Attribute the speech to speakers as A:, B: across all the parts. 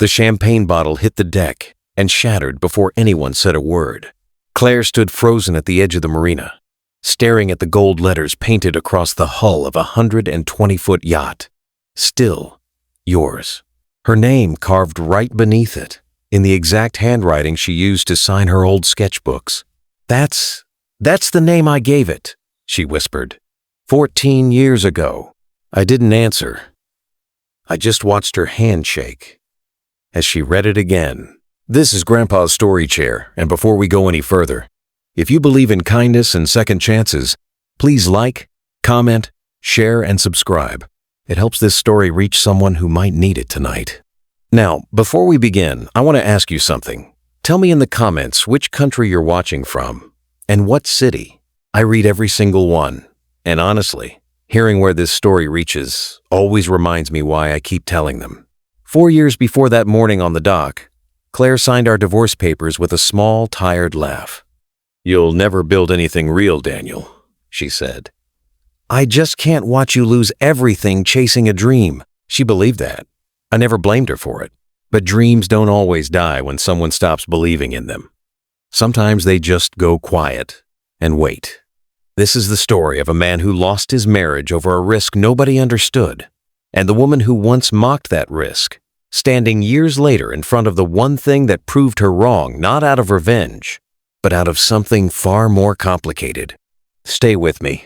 A: The champagne bottle hit the deck and shattered before anyone said a word. Claire stood frozen at the edge of the marina, staring at the gold letters painted across the hull of a 120-foot yacht. Still yours. Her name carved right beneath it, in the exact handwriting she used to sign her old sketchbooks. That's the name I gave it, she whispered. 14 years ago. I didn't answer. I just watched her hand shake as she read it again. This is Grandpa's Story Chair, and before we go any further, if you believe in kindness and second chances, please like, comment, share, and subscribe. It helps this story reach someone who might need it tonight. Now, before we begin, I want to ask you something. Tell me in the comments which country you're watching from and what city. I read every single one, and honestly, hearing where this story reaches always reminds me why I keep telling them. 4 years before that morning on the dock, Claire signed our divorce papers with a small, tired laugh. "You'll never build anything real, Daniel," she said. "I just can't watch you lose everything chasing a dream." She believed that. I never blamed her for it. But dreams don't always die when someone stops believing in them. Sometimes they just go quiet and wait. This is the story of a man who lost his marriage over a risk nobody understood, and the woman who once mocked that risk, standing years later in front of the one thing that proved her wrong, not out of revenge, but out of something far more complicated. Stay with me.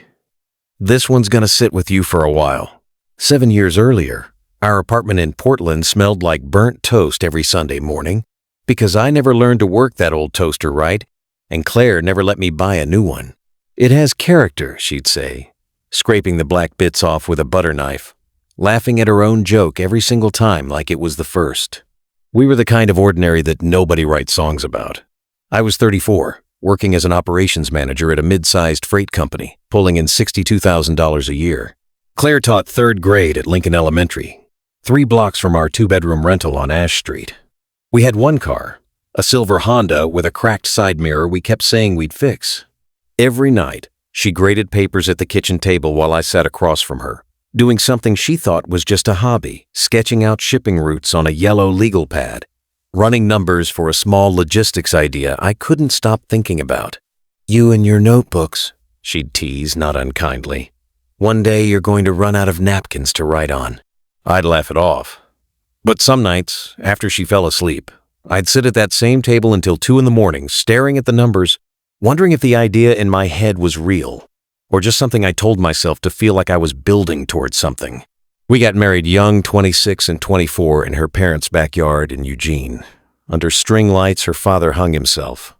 A: This one's gonna sit with you for a while. 7 years earlier, our apartment in Portland smelled like burnt toast every Sunday morning because I never learned to work that old toaster right, and Claire never let me buy a new one. "It has character," she'd say, scraping the black bits off with a butter knife, laughing at her own joke every single time like it was the first. We were the kind of ordinary that nobody writes songs about. I was 34, working as an operations manager at a mid-sized freight company, pulling in $62,000 a year. Claire taught 3rd grade at Lincoln Elementary, 3 blocks from our 2-bedroom rental on Ash Street. We had one car, a silver Honda with a cracked side mirror we kept saying we'd fix. Every night, she graded papers at the kitchen table while I sat across from her, doing something she thought was just a hobby, sketching out shipping routes on a yellow legal pad, running numbers for a small logistics idea I couldn't stop thinking about. "You and your notebooks," she'd tease, not unkindly. "One day you're going to run out of napkins to write on." I'd laugh it off. But some nights, after she fell asleep, I'd sit at that same table until 2 in the morning, staring at the numbers, wondering if the idea in my head was real, or just something I told myself to feel like I was building towards something. We got married young, 26 and 24, in her parents' backyard in Eugene. Under string lights, her father hung himself.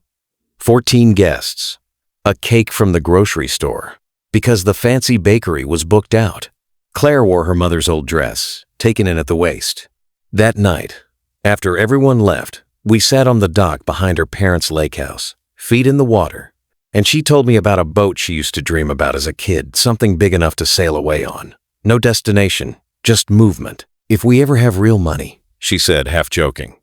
A: 14 guests. A cake from the grocery store, because the fancy bakery was booked out. Claire wore her mother's old dress, taken in at the waist. That night, after everyone left, we sat on the dock behind her parents' lake house, feet in the water, and she told me about a boat she used to dream about as a kid, something big enough to sail away on. No destination, just movement. "If we ever have real money," she said, half joking,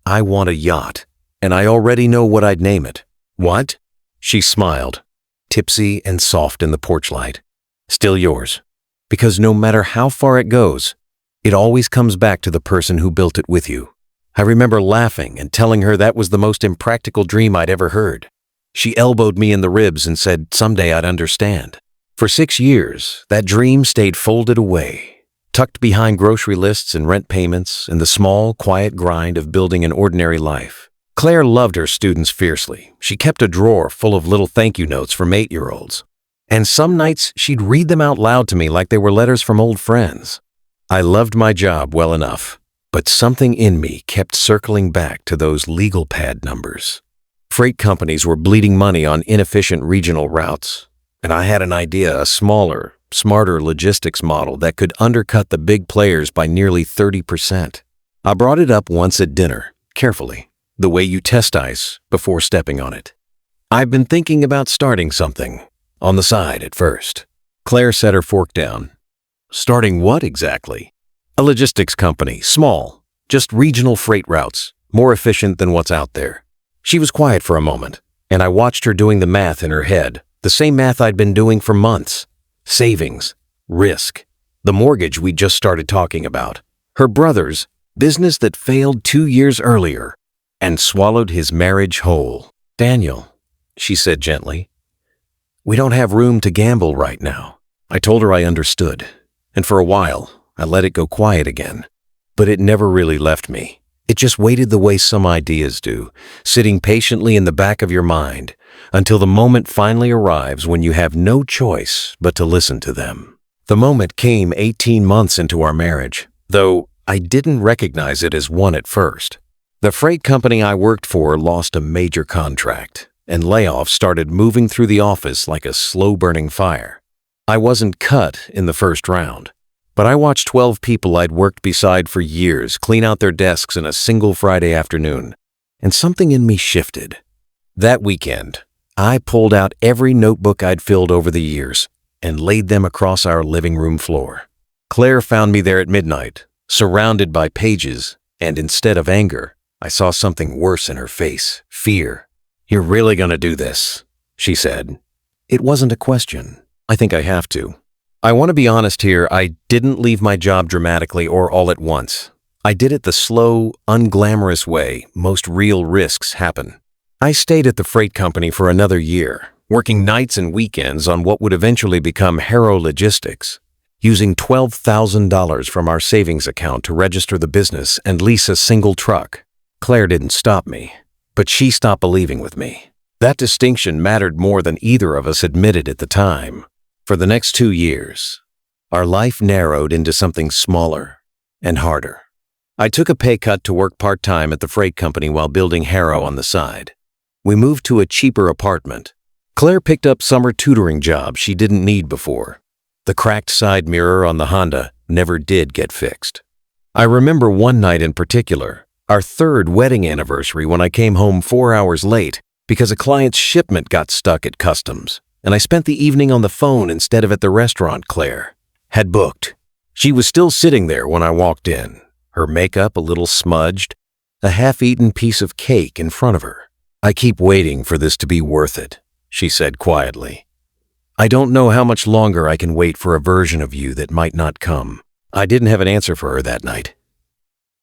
A: "I want a yacht, and I already know what I'd name it." "What?" She smiled, tipsy and soft in the porch light. "Still yours, because no matter how far it goes, it always comes back to the person who built it with you." I remember laughing and telling her that was the most impractical dream I'd ever heard. She elbowed me in the ribs and said someday I'd understand. For 6 years, that dream stayed folded away, tucked behind grocery lists and rent payments and the small, quiet grind of building an ordinary life. Claire loved her students fiercely. She kept a drawer full of little thank you notes from 8-year-olds. And some nights she'd read them out loud to me like they were letters from old friends. I loved my job well enough, but something in me kept circling back to those legal pad numbers. Freight companies were bleeding money on inefficient regional routes, and I had an idea, a smaller, smarter logistics model that could undercut the big players by nearly 30%. I brought it up once at dinner, carefully, the way you test ice before stepping on it. "I've been thinking about starting something, on the side at first." Claire set her fork down. "Starting what exactly?" "A logistics company, small, just regional freight routes, more efficient than what's out there." She was quiet for a moment, and I watched her doing the math in her head, the same math I'd been doing for months. Savings, risk, the mortgage we'd just started talking about, her brothers, Business that failed 2 years earlier and swallowed his marriage whole. "Daniel," she said gently, "we don't have room to gamble right now." I told her I understood, and for a while, I let it go quiet again. But it never really left me. It just waited the way some ideas do, sitting patiently in the back of your mind until the moment finally arrives when you have no choice but to listen to them. The moment came 18 months into our marriage, though I didn't recognize it as one at first. The freight company I worked for lost a major contract, and layoffs started moving through the office like a slow-burning fire. I wasn't cut in the first round, but I watched 12 people I'd worked beside for years clean out their desks in a single Friday afternoon, and something in me shifted. That weekend, I pulled out every notebook I'd filled over the years and laid them across our living room floor. Claire found me there at midnight, surrounded by pages, and instead of anger, I saw something worse in her face, fear. "You're really gonna do this?" she said. It wasn't a question. I think I have to. I want to be honest here, I didn't leave my job dramatically or all at once. I did it the slow, unglamorous way most real risks happen. I stayed at the freight company for another year, working nights and weekends on what would eventually become Harrow Logistics, using $12,000 from our savings account to register the business and lease a single truck. Claire didn't stop me, but she stopped believing with me. That distinction mattered more than either of us admitted at the time. For the next 2 years, our life narrowed into something smaller and harder. I took a pay cut to work part-time at the freight company while building Harrow on the side. We moved to a cheaper apartment. Claire picked up summer tutoring jobs she didn't need before. The cracked side mirror on the Honda never did get fixed. I remember one night in particular, our third wedding anniversary, when I came home 4 hours late because a client's shipment got stuck at customs, and I spent the evening on the phone instead of at the restaurant Claire had booked. She was still sitting there when I walked in, her makeup a little smudged, a half-eaten piece of cake in front of her. "I keep waiting for this to be worth it," she said quietly. "I don't know how much longer I can wait for a version of you that might not come." I didn't have an answer for her that night.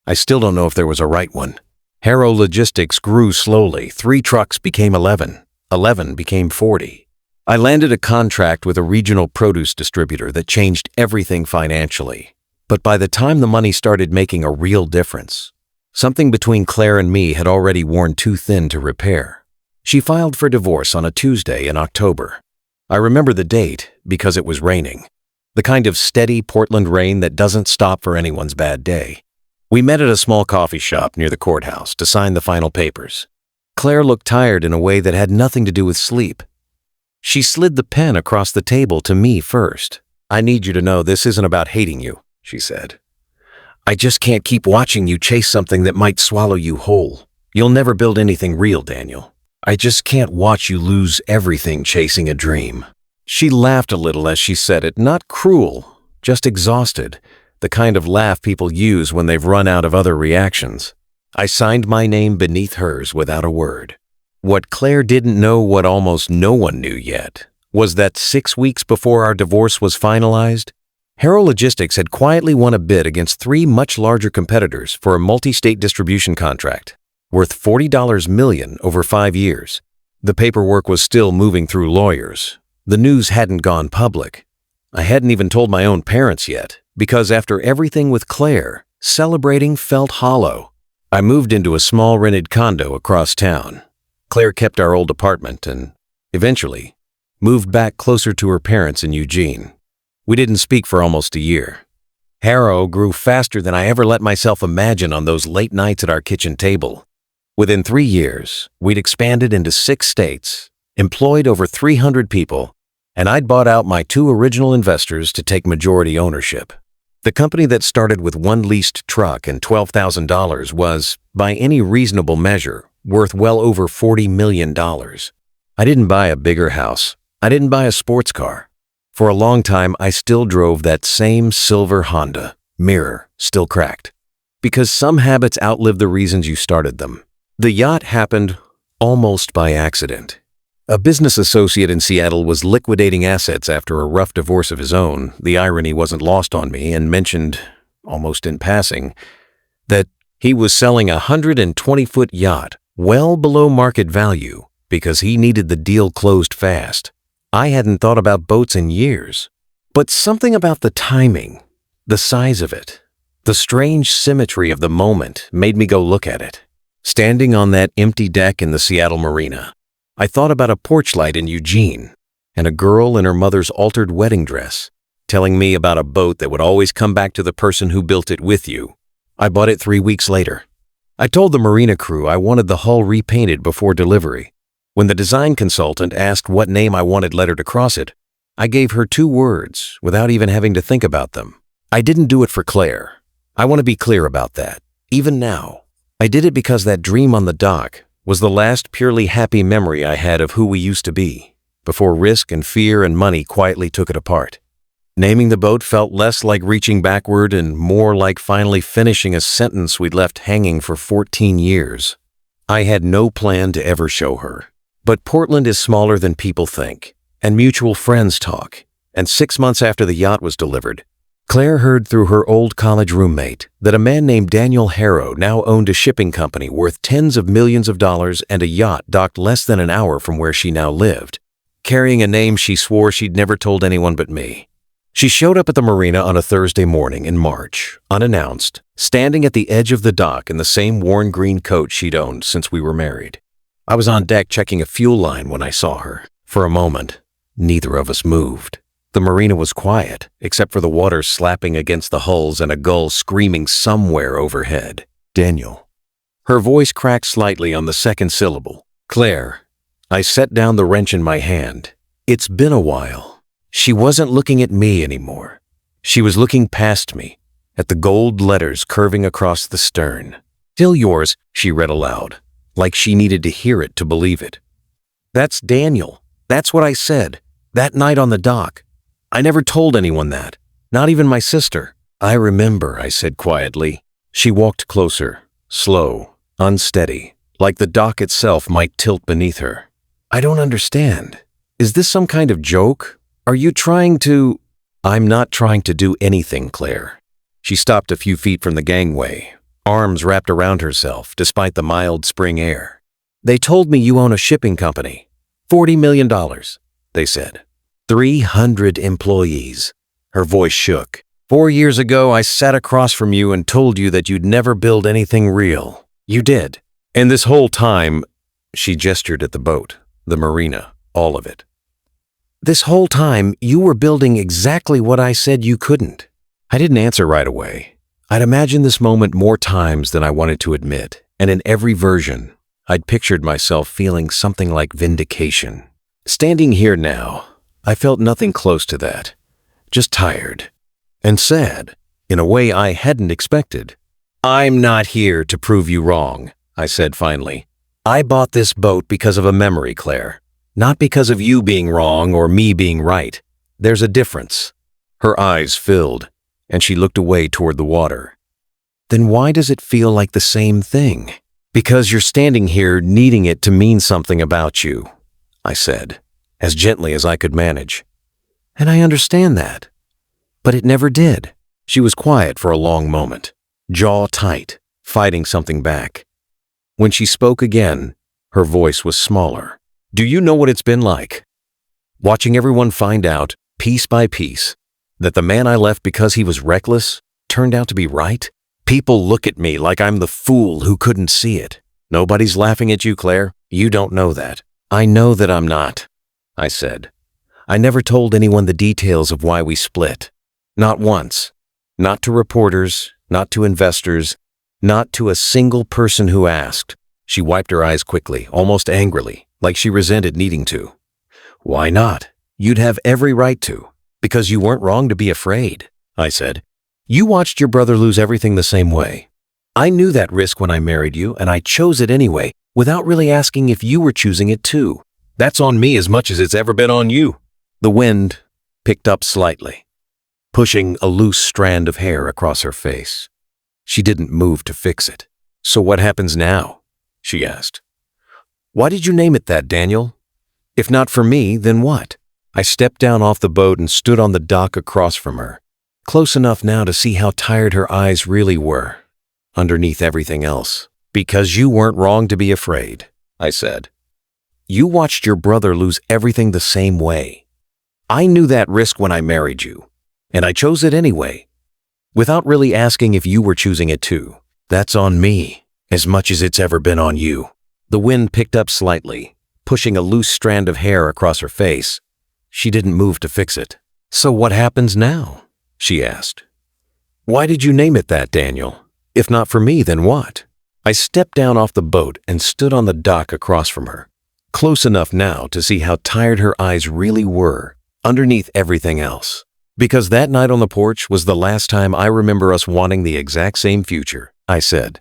A: I still don't know if there was a right one. Harrow Logistics grew slowly. 3 trucks became 11. 11 became 40. I landed a contract with a regional produce distributor that changed everything financially. But by the time the money started making a real difference, something between Claire and me had already worn too thin to repair. She filed for divorce on a Tuesday in October. I remember the date because it was raining. The kind of steady Portland rain that doesn't stop for anyone's bad day. We met at a small coffee shop near the courthouse to sign the final papers. Claire looked tired in a way that had nothing to do with sleep. She slid the pen across the table to me first. "I need you to know this isn't about hating you," she said. "I just can't keep watching you chase something that might swallow you whole. You'll never build anything real, Daniel. I just can't watch you lose everything chasing a dream." She laughed a little as she said it, not cruel, just exhausted, the kind of laugh people use when they've run out of other reactions. I signed my name beneath hers without a word. What Claire didn't know, what almost no one knew yet, was that 6 weeks before our divorce was finalized, Harrow Logistics had quietly won a bid against 3 much larger competitors for a multi-state distribution contract worth $40 million over 5 years. The paperwork was still moving through lawyers. The news hadn't gone public. I hadn't even told my own parents yet, because after everything with Claire, celebrating felt hollow. I moved into a small rented condo across town. Claire kept our old apartment and, eventually, moved back closer to her parents in Eugene. We didn't speak for almost a year. Harrow grew faster than I ever let myself imagine on those late nights at our kitchen table. Within 3 years, we'd expanded into 6 states, employed over 300 people, and I'd bought out my 2 original investors to take majority ownership. The company that started with 1 leased truck and $12,000 was, by any reasonable measure, worth well over $40 million. I didn't buy a bigger house. I didn't buy a sports car. For a long time, I still drove that same silver Honda, mirror still cracked. Because some habits outlive the reasons you started them. The yacht happened almost by accident. A business associate in Seattle was liquidating assets after a rough divorce of his own. The irony wasn't lost on me, and mentioned, almost in passing, that he was selling a 120-foot yacht well below market value because he needed the deal closed fast. I hadn't thought about boats in years, but something about the timing, the size of it, the strange symmetry of the moment made me go look at it. Standing on that empty deck in the Seattle marina, I thought about a porch light in Eugene and a girl in her mother's altered wedding dress, telling me about a boat that would always come back to the person who built it with you. I bought it 3 weeks later. I told the marina crew I wanted the hull repainted before delivery. When the design consultant asked what name I wanted lettered across it, I gave her 2 words without even having to think about them. I didn't do it for Claire. I want to be clear about that, even now. I did it because that dream on the dock was the last purely happy memory I had of who we used to be, before risk and fear and money quietly took it apart. Naming the boat felt less like reaching backward and more like finally finishing a sentence we'd left hanging for 14 years. I had no plan to ever show her. But Portland is smaller than people think, and mutual friends talk. And 6 months after the yacht was delivered, Claire heard through her old college roommate that a man named Daniel Harrow now owned a shipping company worth tens of millions of dollars and a yacht docked less than an hour from where she now lived, carrying a name she swore she'd never told anyone but me. She showed up at the marina on a Thursday morning in March, unannounced, standing at the edge of the dock in the same worn green coat she'd owned since we were married. I was on deck checking a fuel line when I saw her. For a moment, neither of us moved. The marina was quiet, except for the water slapping against the hulls and a gull screaming somewhere overhead. Daniel. Her voice cracked slightly on the second syllable. Claire. I set down the wrench in my hand. It's been a while. She wasn't looking at me anymore. She was looking past me, at the gold letters curving across the stern. Still yours, she read aloud, like she needed to hear it to believe it. That's Daniel. That's what I said, that night on the dock. I never told anyone that, not even my sister. I remember, I said quietly. She walked closer, slow, unsteady, like the dock itself might tilt beneath her. I don't understand. Is this some kind of joke? Are you trying to… I'm not trying to do anything, Claire. She stopped a few feet from the gangway, arms wrapped around herself despite the mild spring air. They told me you own a shipping company. $40 million, they said. 300 employees. Her voice shook. 4 years ago, I sat across from you and told you that you'd never build anything real. You did. And this whole time, she gestured at the boat, the marina, all of it. This whole time, you were building exactly what I said you couldn't. I didn't answer right away. I'd imagined this moment more times than I wanted to admit, and in every version, I'd pictured myself feeling something like vindication. Standing here now, I felt nothing close to that, just tired and sad in a way I hadn't expected. I'm not here to prove you wrong, I said finally. I bought this boat because of a memory, Claire, not because of you being wrong or me being right. There's a difference. Her eyes filled, and she looked away toward the water. Then why does it feel like the same thing? Because you're standing here needing it to mean something about you, I said, as gently as I could manage. And I understand that. But it never did. She was quiet for a long moment, jaw tight, fighting something back. When she spoke again, her voice was smaller. Do you know what it's been like? Watching everyone find out, piece by piece, that the man I left because he was reckless turned out to be right? People look at me like I'm the fool who couldn't see it. Nobody's laughing at you, Claire. You don't know that. I know that I'm not, I said. I never told anyone the details of why we split. Not once. Not to reporters, not to investors, not to a single person who asked. She wiped her eyes quickly, almost angrily, like she resented needing to. Why not? You'd have every right to, because you weren't wrong to be afraid, I said. You watched your brother lose everything the same way. I knew that risk when I married you, and I chose it anyway, without really asking if you were choosing it too. That's on me as much as it's ever been on you. The wind picked up slightly, pushing a loose strand of hair across her face. She didn't move to fix it. So what happens now? She asked. Why did you name it that, Daniel? If not for me, then what? I stepped down off the boat and stood on the dock across from her, close enough now to see how tired her eyes really were. underneath everything else. Because you weren't wrong to be afraid, I said. You watched your brother lose everything the same way. I knew that risk when I married you, and I chose it anyway, without really asking if you were choosing it too. That's on me, as much as it's ever been on you. The wind picked up slightly, pushing a loose strand of hair across her face. She didn't move to fix it. So what happens now? She asked. Why did you name it that, Daniel? If not for me, then what? I stepped down off the boat and stood on the dock across from her, close enough now to see how tired her eyes really were, underneath everything else. Because that night on the porch was the last time I remember us wanting the exact same future, I said.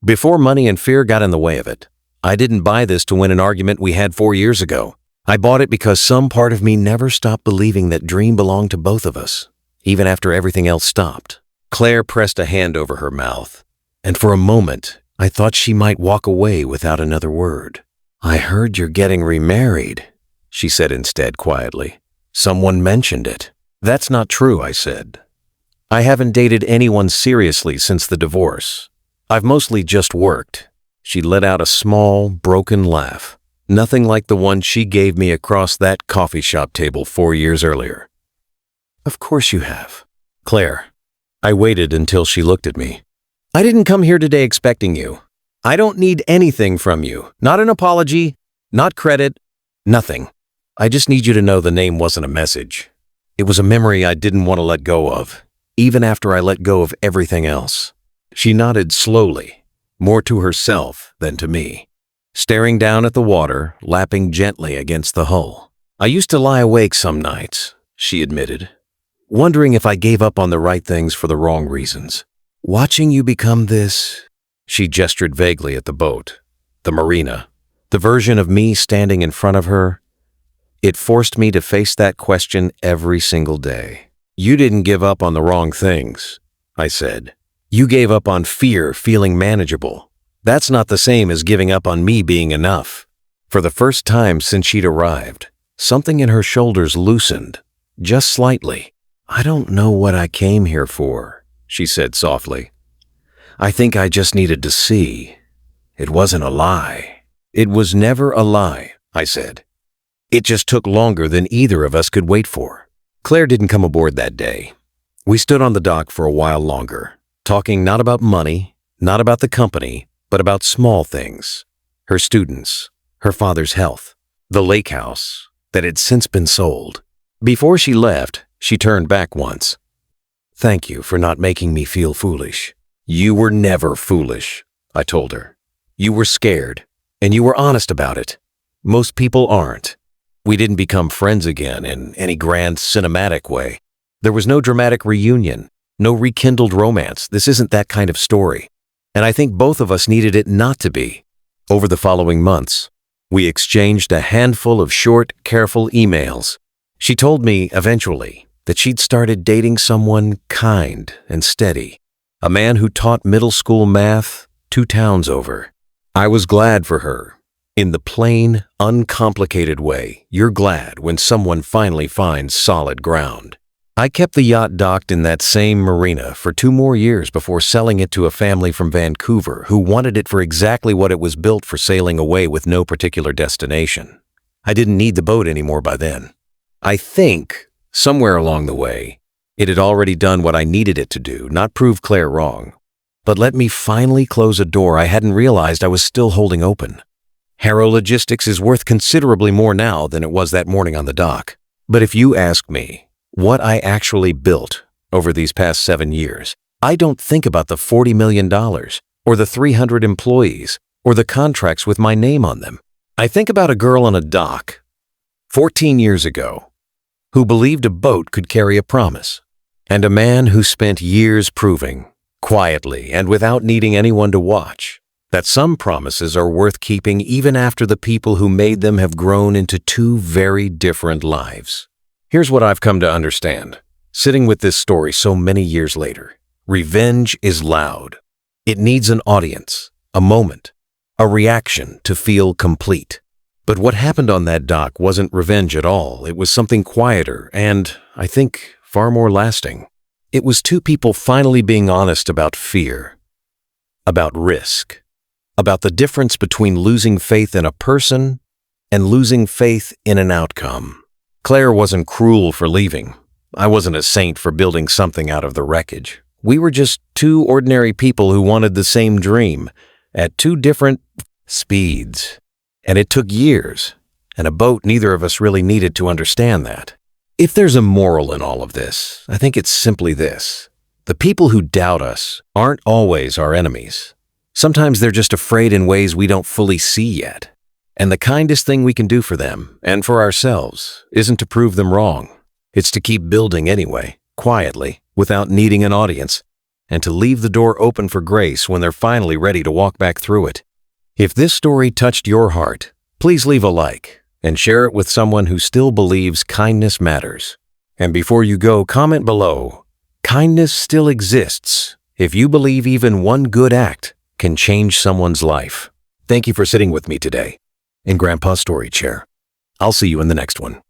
A: Before money and fear got in the way of it, I didn't buy this to win an argument we had 4 years ago. I bought it because some part of me never stopped believing that dream belonged to both of us, even after everything else stopped. Claire pressed a hand over her mouth, and for a moment, I thought she might walk away without another word. I heard you're getting remarried, she said instead quietly. Someone mentioned it. That's not true, I said. I haven't dated anyone seriously since the divorce. I've mostly just worked. She let out a small, broken laugh, nothing like the one she gave me across that coffee shop table 4 years earlier. Of course you have. Claire. I waited until she looked at me. I didn't come here today expecting you. I don't need anything from you. Not an apology, not credit, nothing. I just need you to know the name wasn't a message. It was a memory I didn't want to let go of, even after I let go of everything else. She nodded slowly, more to herself than to me, staring down at the water, lapping gently against the hull. I used to lie awake some nights, she admitted, wondering if I gave up on the right things for the wrong reasons. Watching you become this, she gestured vaguely at the boat, the marina, the version of me standing in front of her. It forced me to face that question every single day. You didn't give up on the wrong things, I said. You gave up on fear feeling manageable. That's not the same as giving up on me being enough. For the first time since she'd arrived, something in her shoulders loosened, just slightly. I don't know what I came here for, she said softly. I think I just needed to see. It wasn't a lie. It was never a lie, I said. It just took longer than either of us could wait for. Claire didn't come aboard that day. We stood on the dock for a while longer, talking not about money, not about the company, but about small things. Her students, her father's health, the lake house that had since been sold. Before she left, she turned back once. Thank you for not making me feel foolish. You were never foolish, I told her. You were scared, and you were honest about it. Most people aren't. We didn't become friends again in any grand cinematic way. There was no dramatic reunion, no rekindled romance. This isn't that kind of story. And I think both of us needed it not to be. Over the following months, we exchanged a handful of short, careful emails. She told me, eventually, that she'd started dating someone kind and steady, a man who taught middle school math 2 towns over. I was glad for her. In the plain, uncomplicated way you're glad when someone finally finds solid ground. I kept the yacht docked in that same marina for 2 more years before selling it to a family from Vancouver who wanted it for exactly what it was built for, sailing away with no particular destination. I didn't need the boat anymore by then. I think, somewhere along the way, it had already done what I needed it to do, not prove Claire wrong, but let me finally close a door I hadn't realized I was still holding open. Harrow Logistics is worth considerably more now than it was that morning on the dock. But if you ask me what I actually built over these past 7 years, I don't think about the $40 million or the 300 employees or the contracts with my name on them. I think about a girl on a dock 14 years ago who believed a boat could carry a promise, and a man who spent years proving, quietly and without needing anyone to watch, that some promises are worth keeping even after the people who made them have grown into 2 very different lives. Here's what I've come to understand, sitting with this story so many years later. Revenge is loud. It needs an audience, a moment, a reaction to feel complete. But what happened on that dock wasn't revenge at all. It was something quieter and, I think, far more lasting. It was 2 people finally being honest about fear. about risk, about the difference between losing faith in a person and losing faith in an outcome. Claire wasn't cruel for leaving. I wasn't a saint for building something out of the wreckage. We were just two ordinary people who wanted the same dream at two different speeds. And it took years, and a boat neither of us really needed to understand that. If there's a moral in all of this, I think it's simply this. The people who doubt us aren't always our enemies. Sometimes they're just afraid in ways we don't fully see yet. And the kindest thing we can do for them, and for ourselves, isn't to prove them wrong. It's to keep building anyway, quietly, without needing an audience, and to leave the door open for grace when they're finally ready to walk back through it. If this story touched your heart, please leave a like and share it with someone who still believes kindness matters. And before you go, comment below, kindness still exists if you believe even one good act can change someone's life. Thank you for sitting with me today in Grandpa's Story Chair. I'll see you in the next one.